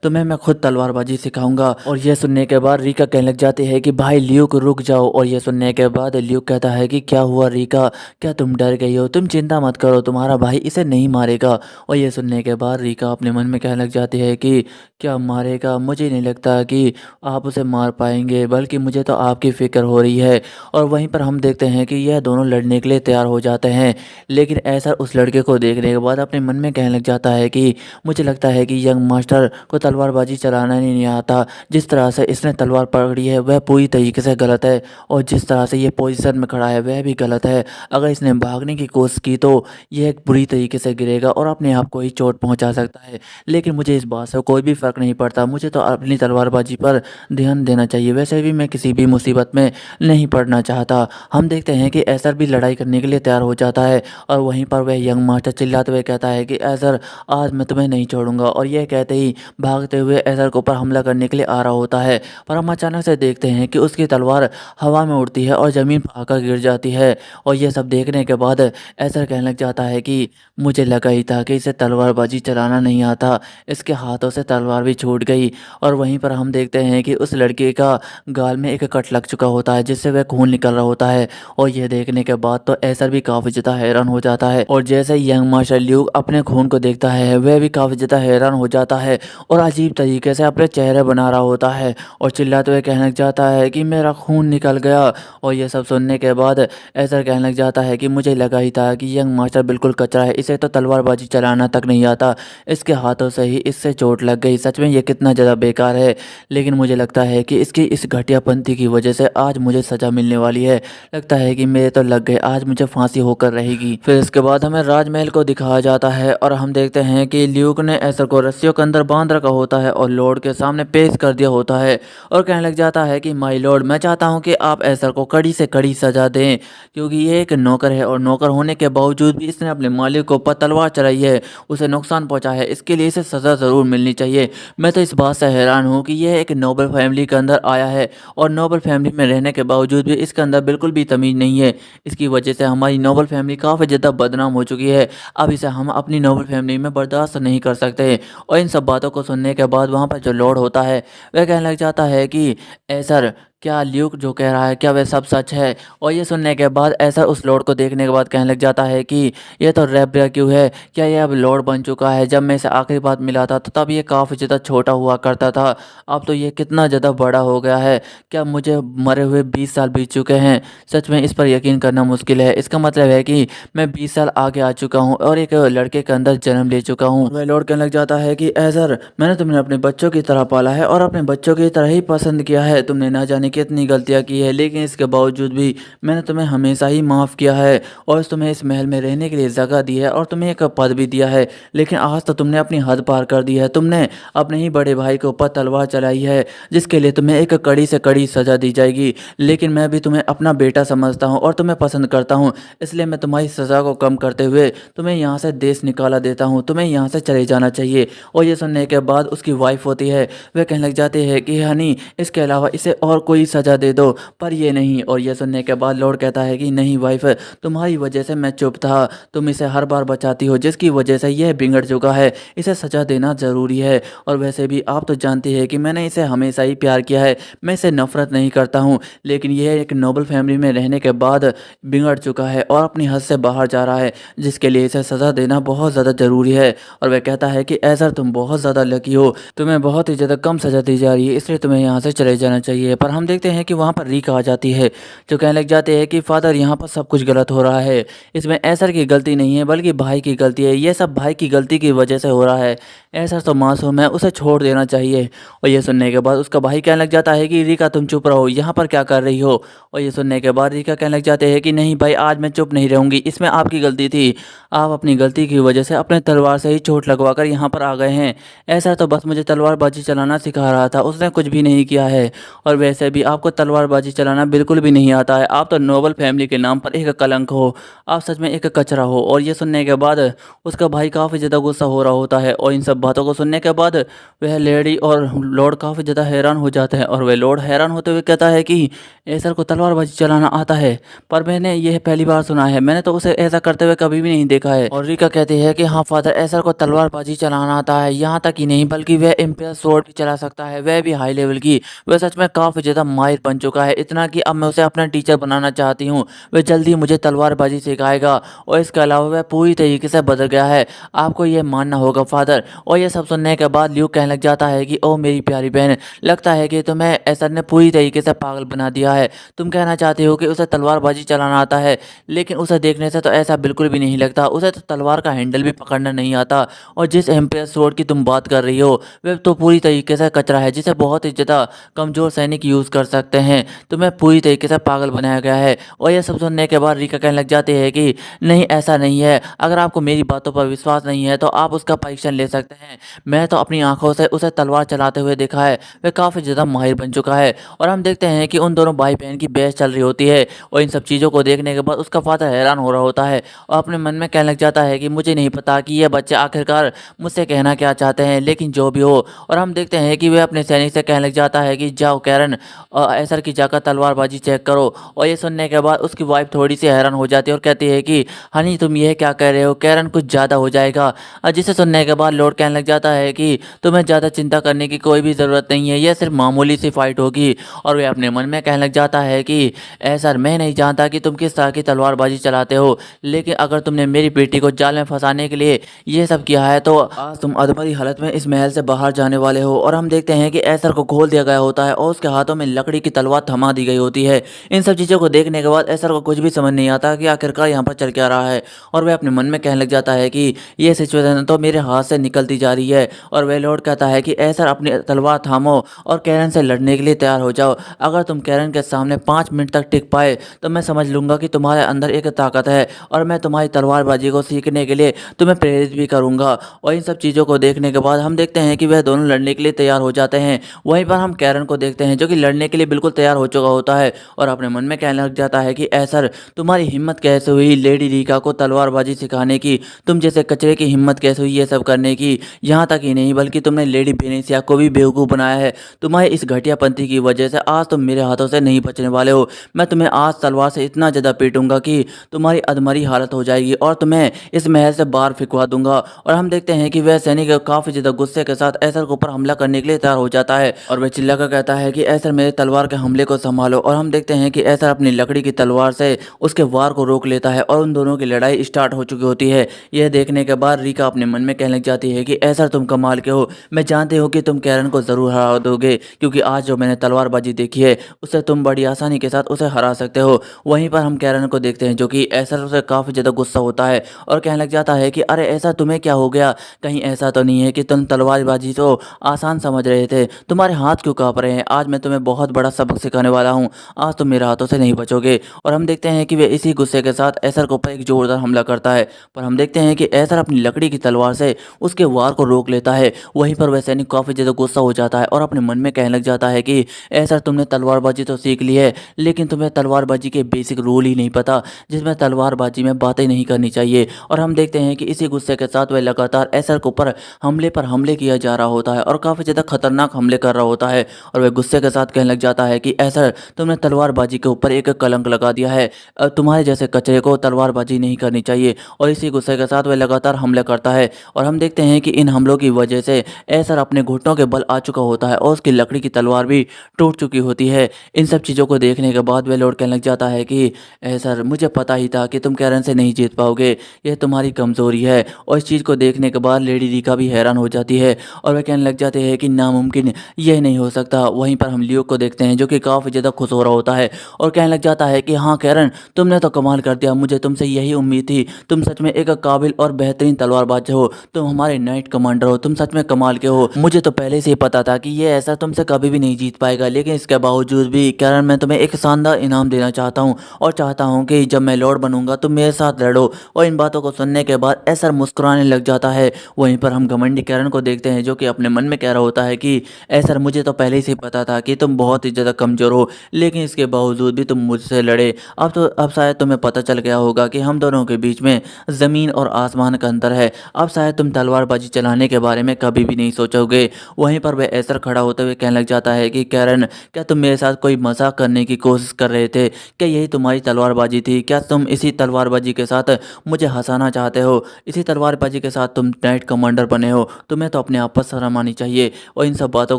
तुम्हें मैं खुद तलवारबाजी सिखाऊंगा। और ये सुनने के बाद रीका कहने लग जाती है कि भाई ल्यूक रुक जाओ। और ये सुनने के बाद ल्यूक कहता है कि क्या हुआ रीका, क्या तुम डर गई हो। तुम चिंता मत करो, तुम्हारा भाई इसे नहीं मारेगा। और ये सुनने के बाद रीका अपने मन में कहने लग जाती है कि क्या मारेगा, मुझे नहीं लगता कि आप उसे मार पाएंगे, बल्कि मुझे तो आपकी फ़िक्र हो रही है। और वहीं पर हम देखते हैं कि यह दोनों लड़ने के लिए तैयार हो जाते हैं। लेकिन ऐसा उस लड़के को देखने के बाद अपने मन में कहने लग जाता है कि मुझे लगता है कि यंग मास्टर को तलवारबाजी चलाना नहीं आता। जिस तरह से इसने तलवार पकड़ी है वह पूरी तरीके से गलत है और जिस तरह से ये पोजीशन में खड़ा है वह भी गलत है। अगर इसने भागने की कोशिश की तो यह एक बुरी तरीके से गिरेगा और अपने आप को ही चोट पहुंचा सकता है। लेकिन मुझे इस बात से कोई भी फ़र्क नहीं पड़ता, मुझे तो अपनी तलवारबाजी पर ध्यान देना चाहिए। वैसे भी मैं किसी भी मुसीबत में नहीं पड़ना चाहता। हम देखते हैं कि एसर भी लड़ाई करने के लिए तैयार हो जाता है और वहीं पर वह यंग मास्टर चिल्लाते हुए कहता है कि एसर, आज मैं तुम्हें नहीं छोड़ूंगा। और यह कहते ही भागते हुए एसर के ऊपर हमला करने के लिए आ रहा होता है, पर हम अचानक से देखते हैं कि उसकी तलवार हवा में उड़ती है और ज़मीन पर आकर गिर जाती है। और यह सब देखने के बाद एसर कहने लग जाता है कि मुझे लगा ही था कि इसे तलवारबाजी चलाना नहीं आता। इसके हाथों से तलवार भी छूट गई। और वहीं पर हम देखते हैं कि उस लड़के का गाल में एक कट लग चुका होता है, जिससे वह खून निकल रहा होता है। और यह देखने के बाद तो एसर भी काफ़ी ज़्यादा हैरान हो जाता है। और जैसे ही यंग मार्शल ल्यूक अपने खून को देखता है, वह भी काफ़ी ज़्यादा हैरान हो जाता है और अजीब तरीके से अपने चेहरे बना रहा होता है और चिल्लाते हुए कहने लग जाता है कि मेरा खून निकल गया। और यह सब सुनने के बाद एसर कहने लग जाता है कि मुझे लगा ही था कि यंग मास्टर बिल्कुल कचरा है, इसे तो तलवारबाजी चलाना तक नहीं आता। इसके हाथों से ही इससे चोट लग गई। सच में ये कितना ज़्यादा बेकार है, लेकिन मुझे लगता है कि इसकी इस घटियापंथी की वजह से आज मुझे सज़ा मिलने वाली है। लगता है कि मेरे तो लग गए, आज मुझे फांसी होकर रहेगी। फिर इसके बाद हमें राजमहल को दिखाया जाता है और हम देखते हैं कि ल्यूक ने एसर को रस्सियों के अंदर बांध रखा होता है और लॉर्ड के सामने पेश कर दिया होता है और कहने लग जाता है कि माय लॉर्ड, मैं चाहता हूँ कि आप एसर को कड़ी से कड़ी सज़ा दें, क्योंकि ये एक नौकर है और नौकर होने के बावजूद भी इसने अपने मालिक को ऊपर तलवार चलाई है, उसे नुकसान पहुंचाया है। इसके लिए इसे सज़ा ज़रूर मिलनी चाहिए। मैं तो इस बात से हैरान हूँ कि यह एक नोबल फैमिली के अंदर आया है और नोबल फैमिली में रहने के बावजूद भी इसके अंदर बिल्कुल भी तमीज़ नहीं है। इसकी वजह से हमारी नोबल फैमिली काफ़ी ज़्यादा बदनाम हो चुकी है। अब इसे हम अपनी नोबल फैमिली में बर्दाश्त नहीं कर सकते। और इन सब बातों को सुनने के बाद वहाँ पर जो लॉर्ड होता है वह कहने लग जाता है कि एसर, क्या ल्यूक जो कह रहा है क्या वह सब सच है? और ये सुनने के बाद एसर उस लॉर्ड को देखने के बाद कहने लग जाता है कि ये तो रैबिया क्यों है, क्या ये अब लॉर्ड बन चुका है? जब मैं इसे आखिरी बार मिला था तो तब ये काफ़ी ज़्यादा छोटा हुआ करता था, अब तो ये कितना ज़्यादा बड़ा हो गया है। क्या मुझे मरे हुए 20 साल बीत चुके हैं? सच में इस पर यकीन करना मुश्किल है। इसका मतलब है कि मैं 20 साल आगे आ चुका हूँ और एक लड़के के अंदर जन्म ले चुका हूँ। वह लॉर्ड कहने लग जाता है कि एसर, मैंने तुम्हें अपने बच्चों की तरह पाला है और अपने बच्चों की तरह ही पसंद किया है। तुमने ना जाने कितनी गलतियाँ की है, लेकिन इसके बावजूद भी मैंने तुम्हें हमेशा ही माफ़ किया है और तुम्हें इस महल में रहने के लिए जगह दी है और तुम्हें एक पद भी दिया है। लेकिन आज तो तुमने अपनी हद पार कर दी है। तुमने अपने ही बड़े भाई के ऊपर तलवार चलाई है, जिसके लिए तुम्हें एक कड़ी से कड़ी सज़ा दी जाएगी। लेकिन मैं भी तुम्हें अपना बेटा समझता हूँ और तुम्हें पसंद करता हूँ, इसलिए मैं तुम्हारी सज़ा को कम करते हुए तुम्हें यहाँ से देश निकाला देता हूँ। तुम्हें यहाँ से चले जाना चाहिए। और ये सुनने के बाद उसकी वाइफ होती है, वह कहने लग जाती है कि हनी, इसके अलावा इसे और कोई सज़ा दे दो, पर ये नहीं। और ये सुनने के बाद लॉर्ड कहता है कि नहीं वाइफ, तुम्हारी वजह से मैं चुप था। तुम इसे हर बार बचाती हो, जिसकी वजह से यह बिगड़ चुका है। इसे सज़ा देना ज़रूरी है। और वैसे भी आप तो जानती है कि मैंने इसे हमेशा ही प्यार किया है, मैं इसे नफ़रत नहीं करता हूँ, लेकिन यह एक नोबल फैमिली में रहने के बाद बिगड़ चुका है और अपनी हद से बाहर जा रहा है, जिसके लिए इसे सज़ा देना बहुत ज़्यादा ज़रूरी है। और वह कहता है कि ऐसा तुम बहुत ज़्यादा लकी हो, तुम्हें बहुत ही ज़्यादा कम सज़ा दी जा रही है, इसलिए तुम्हें यहाँ से चले जाना चाहिए। पर हम देखते हैं कि वहाँ पर रीका आ जाती है, जो कहने लग जाते हैं कि फादर, यहाँ पर सब कुछ गलत हो रहा है। इसमें एसर की गलती नहीं है बल्कि भाई की गलती है। ये सब भाई की गलती की वजह से हो रहा है। एसर तो मासूम है, उसे छोड़ देना चाहिए। और ये सुनने के बाद उसका भाई कहने लग जाता है कि रीका तुम चुप रहो, यहाँ पर क्या कर रही हो? और ये सुनने के बाद रीका कहने लग जाते हैं कि नहीं भाई, आज मैं चुप नहीं रहूँगी, इसमें आपकी गलती थी। आप अपनी गलती की वजह से अपने तलवार से ही चोट लगवा कर यहाँ पर आ गए हैं। ऐसा तो बस मुझे तलवारबाजी चलाना सिखा रहा था, उसने कुछ भी नहीं किया है। और वैसे भी आपको तलवारबाजी चलाना बिल्कुल भी नहीं आता है। आप तो नोबल फैमिली के नाम पर एक कलंक हो, आप सच में एक कचरा हो। और ये सुनने के बाद उसका भाई काफ़ी ज़्यादा गुस्सा हो रहा होता है और इन सब बातों को सुनने के बाद वह लेडी और लॉर्ड काफ़ी ज़्यादा हैरान हो जाते हैं। और वह लॉर्ड हैरान होते हुए कहता है कि एसर को तलवारबाजी चलाना आता है, पर मैंने यह पहली बार सुना है, मैंने तो उसे ऐसा करते हुए कभी भी नहीं देखा है। और रीका कहती है कि हाँ फादर, एसर को तलवारबाजी चलाना आता है, यहाँ तक ही नहीं बल्कि वह एम्पायर स्वॉर्ड भी चला सकता है, वह भी हाई लेवल की। वह सच में काफ़ी ज़्यादा माहिर बन चुका है, इतना कि अब मैं उसे अपना टीचर बनाना चाहती हूँ। वह जल्दी मुझे तलवारबाजी सिखाएगा और इसके अलावा वह पूरी तरीके से बदल गया है, आपको यह मानना होगा फादर। और यह सब सुनने के बाद ल्यूक कहने लग जाता है कि ओ मेरी प्यारी बहन, लगता है कि तुम्हें एसर ने पूरी तरीके से पागल बना दिया है। तुम कहना चाहते हो कि उसे तलवारबाजी चलाना आता है, लेकिन उसे देखने से तो ऐसा बिल्कुल भी नहीं लगता। उसे तो तलवार का हैंडल भी पकड़ना नहीं आता। और जिस एम्पायर स्वॉर्ड की तुम बात कर रही हो, वह तो पूरी तरीके से कचरा है, जिसे बहुत ही ज़्यादा कमज़ोर सैनिक यूज़ कर सकते हैं। तुम्हें पूरी तरीके से पागल बनाया गया है। और यह सब सुनने के बाद रीका कहने लग जाती है कि नहीं, ऐसा नहीं है। अगर आपको मेरी बातों पर विश्वास नहीं है तो आप उसका परीक्षण ले सकते हैं। मैं तो अपनी आंखों से उसे तलवार चलाते हुए देखा है। वह काफ़ी ज़्यादा माहिर बन चुका है। और हम देखते हैं कि उन दोनों भाई बहन की बहस चल रही होती है। और इन सब चीज़ों को देखने के बाद उसका फादर हैरान हो रहा होता है और अपने मन में कहने लग जाता है कि मुझे नहीं पता कि ये बच्चे आखिरकार मुझसे कहना क्या चाहते हैं, लेकिन जो भी हो। और हम देखते हैं कि वह अपने सैनिक से कहने लग जाता है कि जाओ कैरन, ऐसर की जाकर तलवारबाजी चेक करो। और ये सुनने के बाद उसकी वाइफ थोड़ी सी हैरान हो जाती है और कहती है कि हनी, तुम यह क्या कह रहे हो, कैरन कुछ ज़्यादा हो जाएगा। जिसे सुनने के बाद लॉर्ड कहने लग जाता है कि तुम्हें ज़्यादा चिंता करने की कोई भी ज़रूरत नहीं है, यह सिर्फ मामूली सी फाइट होगी। और वह अपने मन में कहने लग जाता है कि ऐसर, मैं नहीं जानता कि तुम किस तरह की तलवारबाजी चलाते हो, लेकिन अगर तुमने मेरी बेटी को जाल में फंसाने के लिए ये सब किया है तो आज तुम अधमरी हालत में इस महल से बाहर जाने वाले हो। और हम देखते हैं कि ऐसर को खोल दिया गया होता है और उसके हाथों में लकड़ी की तलवार थमा दी गई होती है। इन सब चीज़ों को देखने के बाद ऐसर को कुछ भी समझ नहीं आता कि आखिरकार यहाँ पर चल क्या रहा है। और वह अपने मन में कहने लग जाता है कि ये सिचुएशन तो मेरे हाथ से निकलती जा रही है। और वह लॉर्ड कहता है कि ऐसर, अपनी तलवार थामो और कैरन से लड़ने के लिए तैयार हो जाओ। अगर तुम कैरन के सामने 5 मिनट तक टिक पाए तो मैं समझ लूंगा कि तुम्हारे अंदर एक ताकत है और मैं तुम्हारी तलवारबाजी को सीखने के लिए तुम्हें प्रेरित भी करूंगा। और इन सब चीज़ों को देखने के बाद हम देखते हैं कि वह दोनों लड़ने के लिए तैयार हो जाते हैं। वहीं पर हम कैरन को देखते हैं जो कि लड़ने के लिए बिल्कुल तैयार हो चुका होता है और अपने मन में कहने लग जाता है कि ऐसर, तुम्हारी हिम्मत कैसे हुई लेडी रीका को तलवारबाजी सिखाने की? तुम जैसे कचरे की हिम्मत कैसे हुई ये सब करने की? यहाँ तक ही नहीं बल्कि तुमने लेडी वेनेसिया को भी बेवकूफ़ बनाया है। तुम्हारी इस घटियापंथी की वजह से आज तुम मेरे हाथों से नहीं बचने वाले हो। मैं तुम्हें आज तलवार से इतना ज़्यादा पीटूंगा कि तुम्हारी अधमरी हालत हो जाएगी और तुम्हें इस महल से बाहर फिकवा दूंगा। और हम देखते हैं कि वह सैनिक काफ़ी ज़्यादा गुस्से के साथ ऐसर के ऊपर हमला करने के लिए तैयार हो जाता है और वह चिल्लाकर कहता है कि ऐसर, मेरे तलवार के हमले को संभालो। और हम देखते हैं कि ऐसर अपनी लकड़ी की तलवार से उसके वार को रोक लेता है और उन दोनों की लड़ाई स्टार्ट हो चुकी होती है। यह देखने के बाद रीका अपने मन में कहने लग जाती है कि ऐसर, तुम कमाल के हो। मैं जानती हूँ कि तुम कैरन को ज़रूर हरा दोगे क्योंकि आज जो मैंने तलवारबाजी देखी है उससे तुम बड़ी आसानी के साथ उसे हरा सकते हो। वहीं पर हम कैरन को देखते हैं जो कि ऐसर से काफ़ी ज़्यादा गुस्सा होता है और कहने लग जाता है कि अरे ऐसा तुम्हें क्या हो गया? कहीं ऐसा तो नहीं है कि तुम तलवारबाजी तो आसान समझ रहे थे? तुम्हारे हाथ क्यों काँप रहे हैं? आज मैं तुम्हें बहुत बड़ा सबक सिखाने वाला हूँ। आज तुम मेरे हाथों से नहीं बचोगे। और हम देखते हैं कि वे इसी गुस्से के साथ ऐसर के ऊपर एक जोरदार हमला करता है, पर हम देखते हैं कि ऐसर अपनी लकड़ी की तलवार से उसके वार को रोक लेता है। वहीं पर वह सैनिक काफ़ी ज़्यादा गुस्सा हो जाता है और अपने मन में कहने लग जाता है कि ऐसर, तुमने तलवारबाजी तो सीख ली है लेकिन तुम्हें तलवारबाजी के बेसिक रूल ही नहीं पता, जिसमें तलवारबाजी में बातें नहीं करनी चाहिए। और हम देखते हैं कि इसी गुस्से के साथ वह लगातार ऐसर के ऊपर हमले पर हमले किया जा रहा होता है और काफ़ी ज़्यादा खतरनाक हमले कर रहा होता है। और वह गुस्से के साथ कहने लग जाता है कि ऐसर, तुमने तलवारबाजी के ऊपर एक कलंक लगा दिया है। तुम्हारे जैसे कचरे को तलवारबाजी नहीं करनी चाहिए। और इसी गुस्से के साथ वह लगातार हमले करता है और हम देखते हैं कि इन हमलों की वजह से ऐसर अपने घुटनों के बल आ चुका होता है और उसकी लकड़ी की तलवार भी टूट चुकी होती है। इन सब चीज़ों को देखने के बाद वह लौट कहने लग जाता है कि ऐसर, मुझे पता ही था कि तुम कैरन से नहीं जीत पाओगे, यह तुम्हारी कमज़ोरी है। और इस चीज़ को देखने के बाद लेडी रीका भी हैरान हो जाती है और वह कहने लग जाते हैं कि नामुमकिन, यह नहीं हो सकता। वहीं पर हम लियो को देखते हैं जो कि काफ़ी ज़्यादा खुश हो रहा होता है और कहने लग जाता है कि हाँ कैरन, तुमने तो कमाल कर दिया, मुझे तुमसे यही उम्मीद थी। तुम सच में एक काबिल और बेहतरीन तलवारबाज हो। तुम हमारे नाइट कमांडर हो। तुम सच में कमाल के हो। मुझे तो पहले से ही पता था कि ये ऐसा तुमसे कभी भी नहीं जीत पाएगा, लेकिन इसके बावजूद भी कैरन, मैं तुम्हें एक शानदार इनाम देना चाहता हूँ और चाहता हूँ कि जब मैं लॉर्ड बनूंगा तुम मेरे साथ लड़ो। और इन बातों को सुनने के बाद ऐसर मुस्कुराने लग जाता है। वहीं पर हम घमंडी कैरन को देखते हैं जो कि अपने मन में कह रहा होता है कि ऐसर, मुझे तो पहले से ही पता था कि तुम बहुत ही ज़्यादा कमज़ोर हो, लेकिन इसके बावजूद भी तुम मुझसे लड़े। अब शायद तुम्हें पता चल गया होगा कि हम दोनों के बीच में ज़मीन और आसमान का अंतर है। अब शायद तुम तलवारबाजी चलाने के बारे में कभी भी नहीं सोचोगे। वहीं पर वह ऐसर खड़ा होते हुए कहने लग जाता है कि कैरन, क्या तुम मेरे साथ कोई मजाक करने की कोशिश कर रहे थे? क्या यही तुम्हारी तलवारबाजी थी? क्या तुम इसी तलवारबाजी के साथ मुझे हंसाना चाहते हो? इसी तलवारबाजी के साथ तुम नाइट कमांडर बने हो? तुम्हें तो अपने आप पर शर्म आनी चाहिए। और इन सब बातों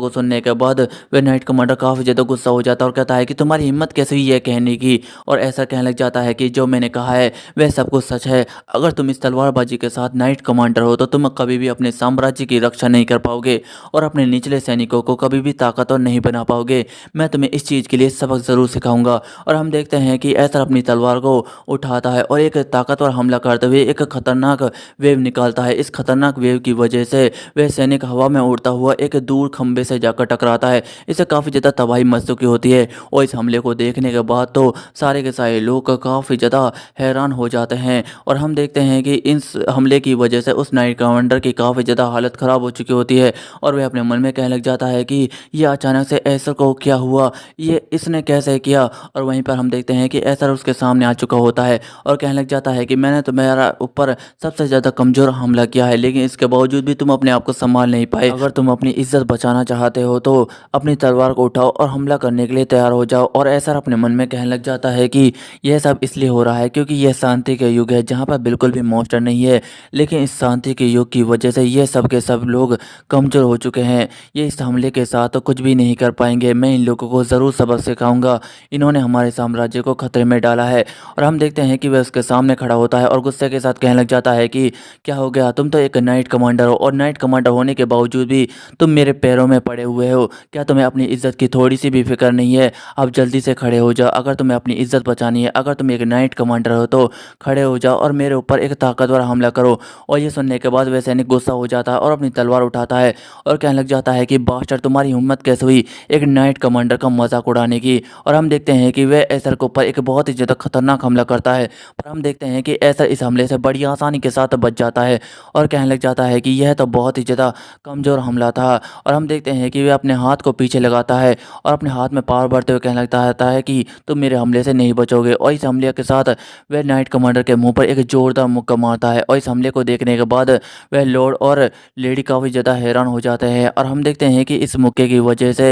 को सुनने के बाद वह नाइट कमांडर काफ़ी ज़्यादा गुस्सा हो जाता है और कहता है कि तुम्हारी हिम्मत कैसे हुई यह कहने की? और ऐसा कहने लग जाता है कि जो मैंने कहा है वह सब कुछ सच है। अगर तुम इस तलवारबाजी के साथ नाइट कमांडर हो तो तुम कभी भी अपने साम्राज्य की रक्षा नहीं कर पाओगे और अपने निचले सैनिकों को कभी भी ताकतवर नहीं बना पाओगे। मैं तुम्हें इस चीज़ के लिए सबक ज़रूर सिखाऊंगा। और हम देखते हैं कि ऐसर अपनी तलवार को उठाता है और एक ताकतवर हमला करते हुए एक खतरनाक वेव निकालता है। इस खतरनाक वेव की वजह से वह सैनिक हवा में उड़ता हुआ एक दूर खंबे से जाकर टकराता है। इसे काफ़ी ज़्यादा तबाही मच चुकी होती है। और इस हमले को देखने के बाद तो सारे के सारे लोग काफ़ी ज़्यादा हैरान हो जाते हैं और हम देखते हैं कि इस हमले की वजह से उस नाइट कमांडर की काफ़ी ज़्यादा हालत ख़राब हो चुकी होती है और वह अपने मन में कहने लग जाता है कि ये अचानक से एसर को क्या हुआ, ये इसने कैसे किया। और वहीं पर हम देखते हैं कि एसर उसके सामने आ चुका होता है और कहने लग जाता है कि मैंने तुम्हारा ऊपर सबसे ज़्यादा कमज़ोर हमला किया है, लेकिन इसके बावजूद भी तुम अपने आप को संभाल नहीं पाए। अगर तुम अपनी इज्जत बचाना चाहते हो तो अपनी तलवार को उठाओ और हमला करने के लिए तैयार हो जाओ। और एसर अपने मन में कहने लग जाता है कि यह सब इसलिए हो रहा है क्योंकि यह शांति का युग है जहाँ पर बिल्कुल भी मॉन्स्टर नहीं है, लेकिन इस शांति के युग की वजह से ये सब के सब लोग कमज़ोर हो चुके हैं। ये इस हमले के साथ तो कुछ भी नहीं कर पाएंगे। मैं इन लोगों को ज़रूर सबक सिखाऊंगा। इन्होंने हमारे साम्राज्य को खतरे में डाला है। और हम देखते हैं कि वह उसके सामने खड़ा होता है और गुस्से के साथ कहने लग जाता है कि क्या हो गया, तुम तो एक नाइट कमांडर हो और नाइट कमांडर होने के बावजूद भी तुम मेरे पैरों में पड़े हुए हो। क्या तुम्हें अपनी इज्जत की थोड़ी सी भी फिक्र नहीं है? अब जल्दी से खड़े हो जाओ। अगर तुम्हें अपनी इज्जत बचानी है, अगर तुम एक नाइट कमांडर हो तो खड़े हो जाओ और मेरे ऊपर एक ताकतवर हमला करो। और ये सुनने के बाद वह सैनिक गुस्सा हो जाता है और अपनी तलवार उठाता है और कहने लग जाता है कि बास्टर, तुम्हारी हिम्मत कैसे हुई एक नाइट कमांडर का मजाक उड़ाने की। और हम देखते हैं कि वह एसर के ऊपर एक बहुत ही ज़्यादा खतरनाक हमला करता है और हम देखते हैं कि एसर इस हमले से बड़ी आसानी के साथ बच जाता है और कहने लग जाता है कि यह तो बहुत ही ज़्यादा कमज़ोर हमला था। और हम देखते हैं कि वह अपने हाथ को पीछे लगाता है और अपने हाथ में पावर भरते हुए कहने लगता है कि तुम मेरे हमले से नहीं बचोगे। और इस हमले के साथ वह नाइट कमांडर के मुंह पर एक जोरदार मुक्का मारता है और इस हमले को देखने के बाद वह लॉर्ड और लेडी काफ़ी ज़्यादा हैरान हो जाते हैं। और हम देखते हैं कि इस मुक्के की वजह से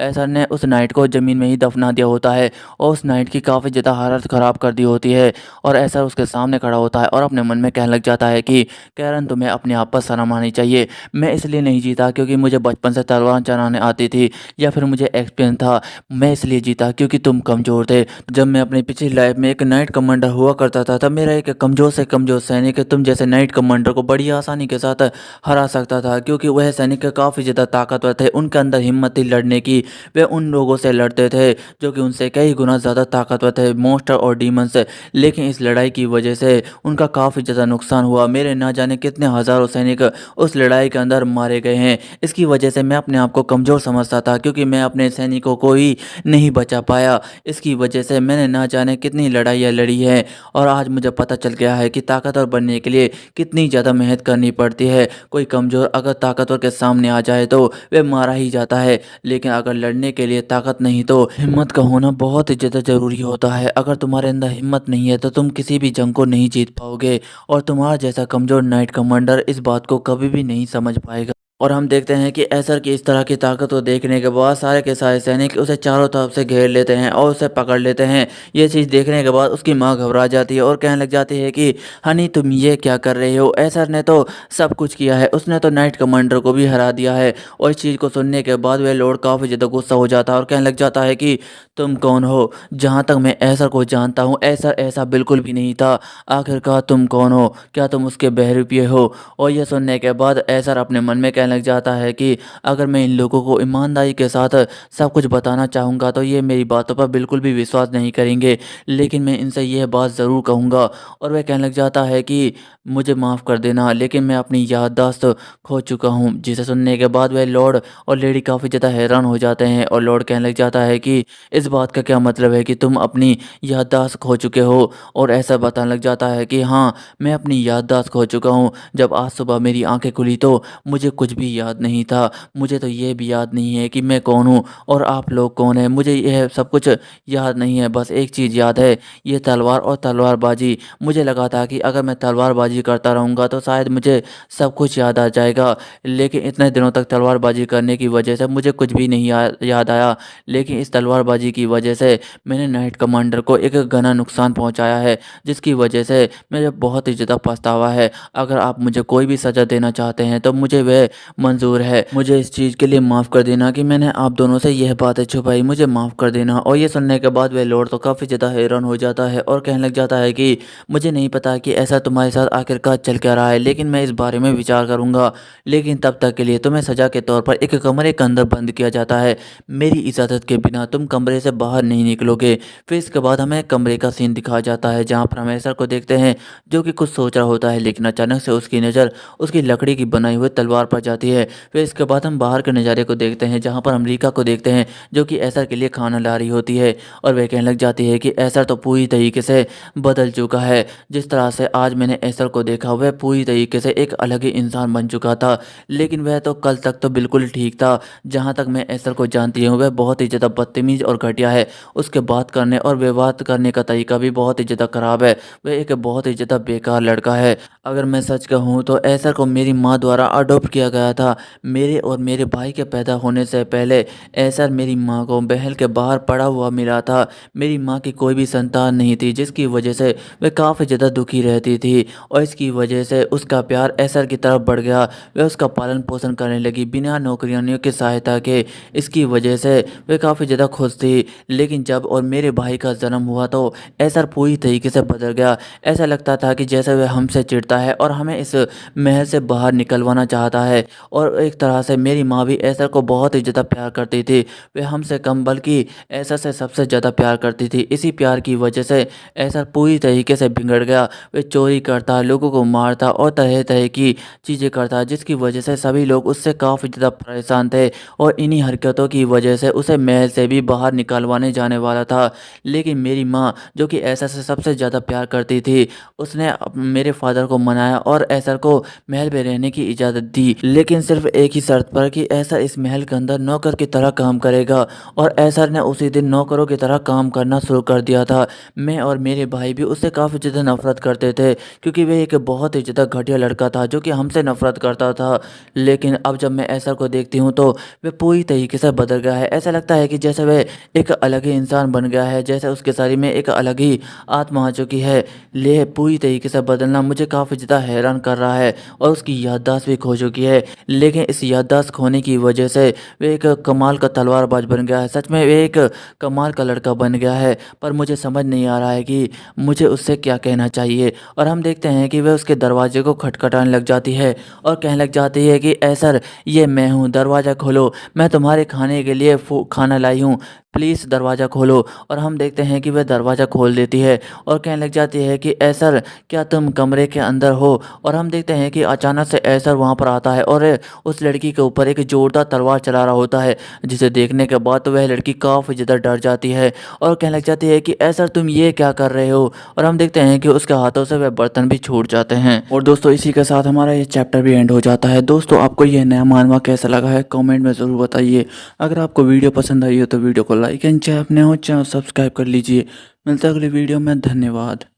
एसर ने उस नाइट को ज़मीन में ही दफना दिया होता है और उस नाइट की काफ़ी ज़्यादा हालत ख़राब कर दी होती है। और एसर उसके सामने खड़ा होता है और अपने मन में कहने लग जाता है कि कैरन, तुम्हें अपने आप पर शर्म आनी चाहिए। मैं इसलिए नहीं जीता क्योंकि मुझे बचपन से तलवार चलाने आती थी या फिर मुझे एक्सपीरियंस था। मैं इसलिए जीता क्योंकि तुम कमज़ोर थे। जब मैं अपनी पिछली लाइफ में एक नाइट कमांडर हुआ करता था तब मेरा एक कमज़ोर से कमज़ोर सैनिक तुम जैसे नाइट कमांडर को बड़ी आसानी के साथ हरा सकता था क्योंकि वह सैनिक काफ़ी ज़्यादा ताकतवर थे। उनके अंदर हिम्मत थी लड़ने की। वे उन लोगों से लड़ते थे जो कि उनसे कई गुना ज़्यादा ताकतवर थे, मॉन्स्टर और डीमंस। लेकिन इस लड़ाई की वजह से उनका काफ़ी ज़्यादा नुकसान हुआ। मेरे ना जाने कितने हज़ारों सैनिक उस लड़ाई के अंदर मारे गए हैं। इसकी वजह से मैं अपने आप को कमज़ोर समझता था क्योंकि मैं अपने सैनिकों को ही नहीं बचा पाया। इसकी वजह से मैंने ना जाने कितनी लड़ाइयाँ लड़ी हैं और आज मुझे पता चल गया है कि ताकतवर बनने के लिए कितनी ज़्यादा मेहनत करनी पड़ती है। कोई कमज़ोर अगर ताकतवर के सामने आ जाए तो वह मारा ही जाता है, लेकिन अगर लड़ने के लिए ताकत नहीं तो हिम्मत का होना बहुत ही ज़्यादा ज़रूरी होता है। अगर तुम्हारे अंदर हिम्मत नहीं है तो तुम किसी भी जंग को नहीं जीत पाओगे और तुम्हारा जैसा कमज़ोर नाइट कमांडर इस बात को कभी भी नहीं समझ पाएगा। और हम देखते हैं कि एसर की इस तरह की ताकत को देखने के बाद सारे के सारे सैनिक उसे चारों तरफ से घेर लेते हैं और उसे पकड़ लेते हैं। ये चीज़ देखने के बाद उसकी माँ घबरा जाती है और कहने लग जाती है कि हनी, तुम ये क्या कर रहे हो? एसर ने तो सब कुछ किया है, उसने तो नाइट कमांडर को भी हरा दिया है। और इस चीज़ को सुनने के बाद वह लॉर्ड काफ़ी ज़्यादा गुस्सा हो जाता है और कहने लग जाता है कि तुम कौन हो? जहाँ तक मैं एसर को जानता हूँ एसर ऐसा बिल्कुल भी नहीं था। आखिरकार तुम कौन हो? क्या तुम उसके बहरूपिये हो? और यह सुनने के बाद एसर अपने मन में कहने लग जाता है कि अगर मैं इन लोगों को ईमानदारी के साथ सब कुछ बताना चाहूँगा तो ये मेरी बातों पर बिल्कुल भी विश्वास नहीं करेंगे, लेकिन मैं इनसे यह बात ज़रूर कहूँगा। और वह कहने लग जाता है कि मुझे माफ़ कर देना, लेकिन मैं अपनी याददाश्त खो चुका हूँ। जिसे सुनने के बाद वह लॉर्ड और लेडी काफ़ी ज़्यादा हैरान हो जाते हैं और लॉर्ड कहने लग जाता है कि इस बात का क्या मतलब है कि तुम अपनी याददाश्त खो चुके हो? और ऐसा बताने लग जाता है कि हाँ, मैं अपनी याददाश्त खो चुका हूँ। जब आज सुबह मेरी आंखें खुली तो मुझे कुछ भी याद नहीं था। मुझे तो ये भी याद नहीं है कि मैं कौन हूँ और आप लोग कौन हैं। मुझे यह सब कुछ याद नहीं है। बस एक चीज़ याद है, ये तलवार और तलवारबाजी। मुझे लगा था कि अगर मैं तलवारबाजी करता रहूँगा तो शायद मुझे सब कुछ याद आ जाएगा, लेकिन इतने दिनों तक तलवारबाजी करने की वजह से मुझे कुछ भी नहीं याद आया। लेकिन इस तलवारबाजी की वजह से मैंने नाइट कमांडर को एक घना नुकसान पहुँचाया है, जिसकी वजह से मुझे बहुत ही ज़्यादा पछतावा है। अगर आप मुझे कोई भी सज़ा देना चाहते हैं तो मुझे वह मंजूर है। मुझे इस चीज़ के लिए माफ़ कर देना कि मैंने आप दोनों से यह बातें छुपाई, मुझे माफ़ कर देना। और ये सुनने के बाद वह लॉर्ड तो काफ़ी ज़्यादा हैरान हो जाता है और कहने लग जाता है कि मुझे नहीं पता कि ऐसा तुम्हारे साथ आखिरकार चल क्या रहा है, लेकिन मैं इस बारे में विचार करूँगा। लेकिन तब तक के लिए तुम्हें सज़ा के तौर पर एक कमरे के अंदर बंद किया जाता है। मेरी इजाज़त के बिना तुम कमरे से बाहर नहीं निकलोगे। फिर इसके बाद हमें कमरे का सीन दिखाया जाता है जहाँ पर हम एसर को देखते हैं जो कि कुछ सोच रहा होता है, लेकिन अचानक से उसकी नज़र उसकी लकड़ी की बनाई हुई तलवार पर जाती है। फिर इसके बाद हम बाहर के नज़ारे को देखते हैं जहाँ पर हम रीका को देखते हैं जो कि ऐसर के लिए खाना ला रही होती है और वह कहने लग जाती है कि ऐसर तो पूरी तरीके से बदल चुका है। जिस तरह से आज मैंने ऐसर को देखा वह पूरी तरीके से एक अलग ही इंसान बन चुका था, लेकिन वह तो कल तक तो बिल्कुल ठीक था। जहाँ तक मैं ऐसर को जानती हूँ वह बहुत ही ज़्यादा बदतमीज़ और घटिया है। उसके बात करने और व्यवहार करने का तरीका भी बहुत ही ज़्यादा ख़राब है। वह एक बहुत ही ज़्यादा बेकार लड़का है। अगर मैं सच कहूँ तो ऐसर को मेरी माँ द्वारा अडॉप्ट किया गया था। मेरे और मेरे भाई के पैदा होने से पहले ऐसर मेरी माँ को महल के बाहर पड़ा हुआ मिला था। मेरी माँ की कोई भी संतान नहीं थी, जिसकी वजह से वह काफ़ी ज़्यादा दुखी रहती थी और इसकी वजह से उसका प्यार ऐसर की तरफ बढ़ गया। वह उसका पालन पोषण करने लगी बिना नौकरियों की सहायता के। इसकी वजह से वह काफ़ी ज़्यादा खुश थी। लेकिन जब और मेरे भाई का जन्म हुआ तो ऐसर पूरी तरीके से बदल गया। ऐसा लगता था कि जैसे वह हमसे चिढ़ता है और हमें इस महल से बाहर निकलवाना चाहता है। और एक तरह से मेरी माँ भी ऐसर को बहुत ही ज़्यादा प्यार करती थी। वह हमसे कम बल्कि ऐसर से सबसे ज़्यादा प्यार करती थी। इसी प्यार की वजह से ऐसर पूरी तरीके से बिगड़ गया। वह चोरी करता, लोगों को मारता और तरह तरह की चीज़ें करता, जिसकी वजह से सभी लोग उससे काफ़ी ज़्यादा परेशान थे और इन्हीं हरकतों की वजह से उसे महल से भी बाहर निकलवाने जाने वाला था। लेकिन मेरी माँ जो कि ऐसर से सबसे ज़्यादा प्यार करती थी, उसने मेरे फादर को मनाया और ऐसर को महल में रहने की इजाज़त दी, लेकिन सिर्फ एक ही शर्त पर कि ऐसर इस महल के अंदर नौकर की तरह काम करेगा। और ऐसर ने उसी दिन नौकरों की तरह काम करना शुरू कर दिया था। मैं और मेरे भाई भी उससे काफ़ी ज़्यादा नफरत करते थे क्योंकि वह एक बहुत ही ज़्यादा घटिया लड़का था जो कि हमसे नफरत करता था। लेकिन अब जब मैं ऐसर को देखती हूँ तो वह पूरी तरीके से बदल गया है। ऐसा लगता है कि जैसे वह एक अलग ही इंसान बन गया है, जैसे उसके शरीर में एक अलग ही आत्मा आ चुकी है। ले पूरी तरीके से बदलना मुझे काफ़ी ज़्यादा हैरान कर रहा है और उसकी याददाश्त भी खो चुकी है। लेकिन इस याददाश्त खोने की वजह से वह एक कमाल का तलवारबाज बन गया है। सच में वह एक कमाल का लड़का बन गया है, पर मुझे समझ नहीं आ रहा है कि मुझे उससे क्या कहना चाहिए। और हम देखते हैं कि वह उसके दरवाजे को खटखटाने लग जाती है और कहने लग जाती है कि ऐसर, ये मैं हूँ, दरवाज़ा खोलो, मैं तुम्हारे खाने के लिए खाना लाई हूँ, प्लीज़ दरवाज़ा खोलो। और हम देखते हैं कि वह दरवाज़ा खोल देती है और कहने लग जाती है कि ऐसर, क्या तुम कमरे के अंदर हो। और हम देखते हैं कि अचानक से ऐसर वहाँ पर आता है और उस लड़की के ऊपर एक जोरदार तलवार चला रहा होता है, जिसे देखने के बाद तो वह लड़की काफ़ी ज़्यादा डर जाती है और कहने लग जाती है कि ऐसर, तुम ये क्या कर रहे हो। और हम देखते हैं कि उसके हाथों से वह बर्तन भी छूट जाते हैं। और दोस्तों इसी के साथ हमारा ये चैप्टर भी एंड हो जाता है। दोस्तों आपको यह नया मानवा कैसा लगा है कमेंट में ज़रूर बताइए। अगर आपको वीडियो पसंद आई हो तो वीडियो को लाइक एंड चाहे अपने हो चैनल सब्सक्राइब कर लीजिए। मिलते हैं अगली वीडियो में। धन्यवाद।